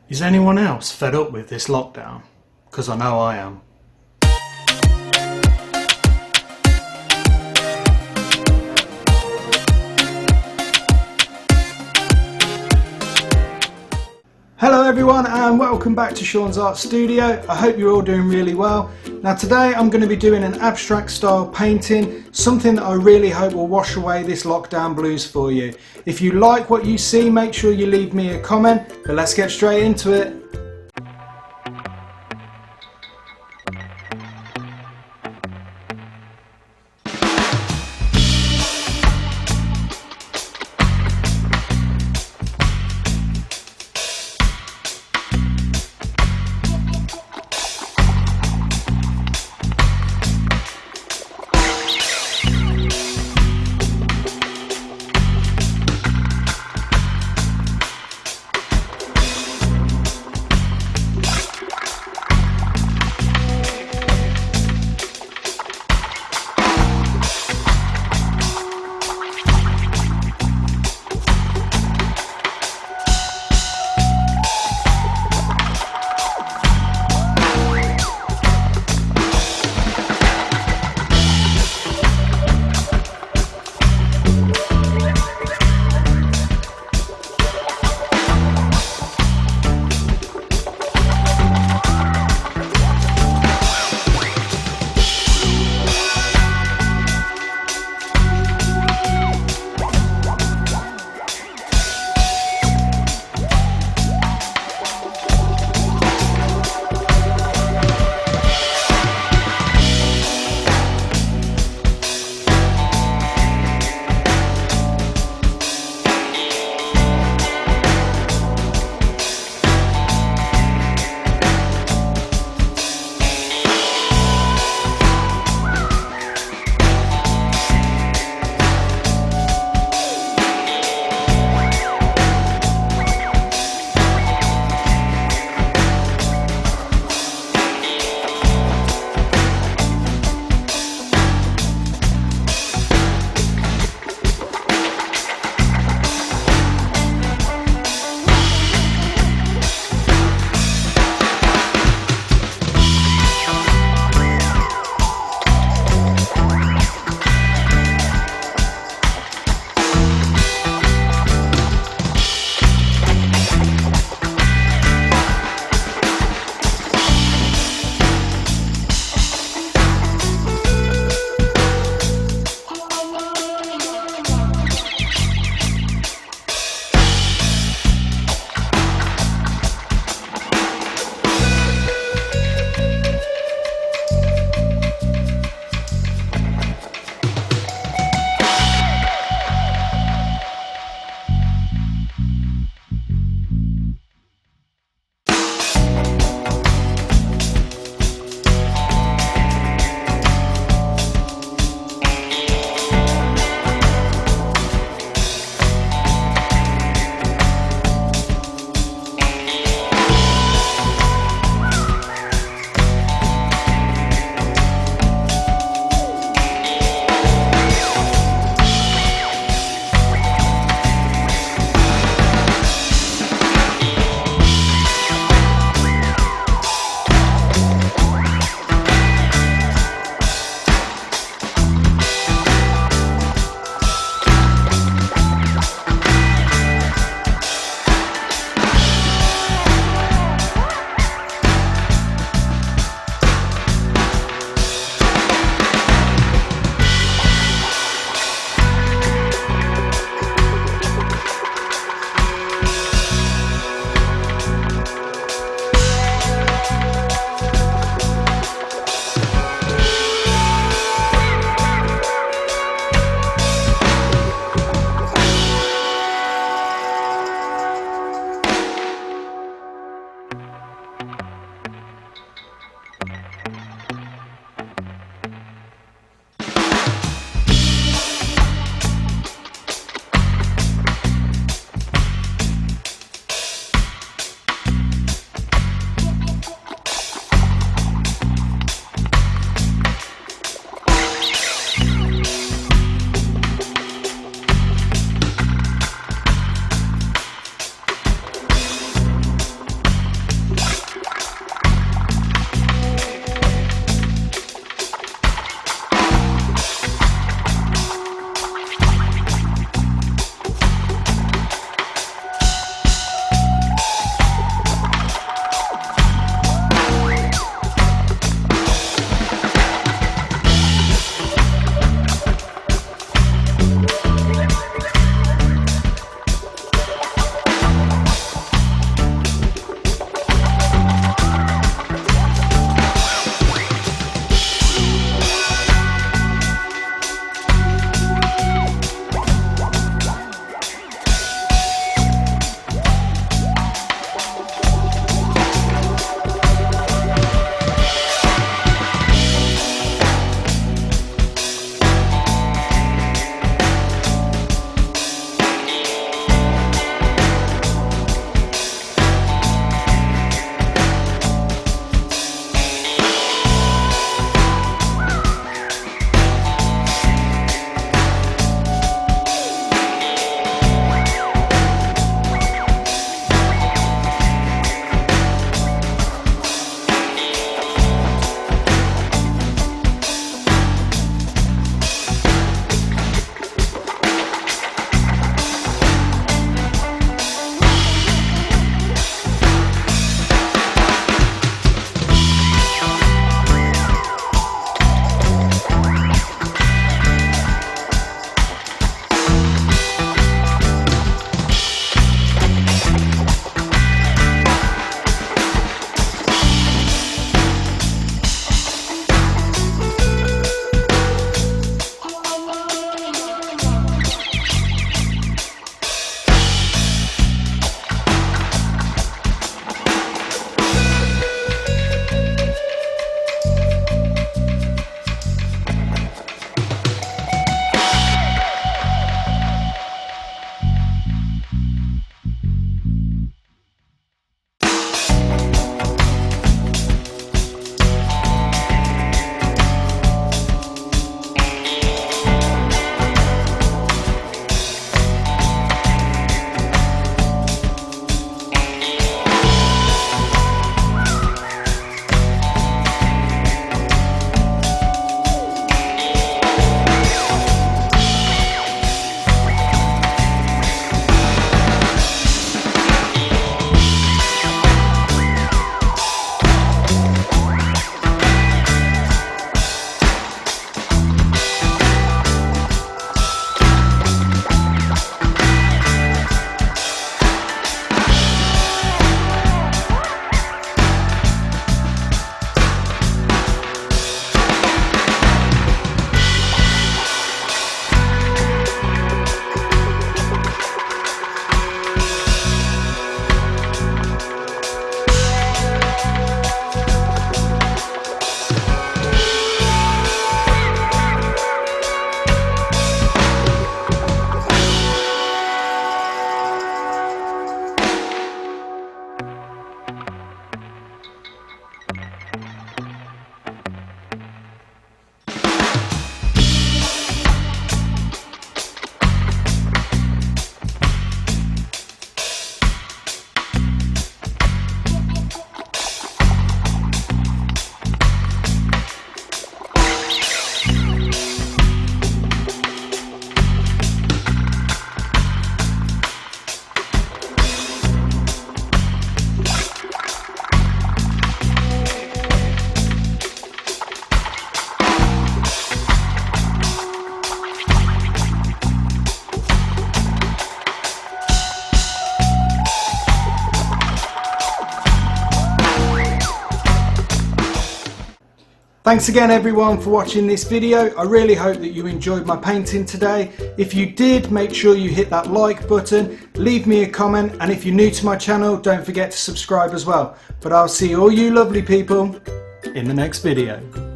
Is anyone else fed up with this lockdown? Because I know I am. Hello everyone and welcome back to Sean's Art Studio. I hope you're all doing really well. Now today I'm going to be doing an abstract style painting, something that I really hope will wash away this lockdown blues for you. If you like what you see, make sure you leave me a comment, but let's get straight into it. Thanks again everyone for watching this video. I really hope that you enjoyed my painting today. If you did, make sure you hit that like button, leave me a comment, and if you're new to my channel, don't forget to subscribe as well. But I'll see all you lovely people in the next video.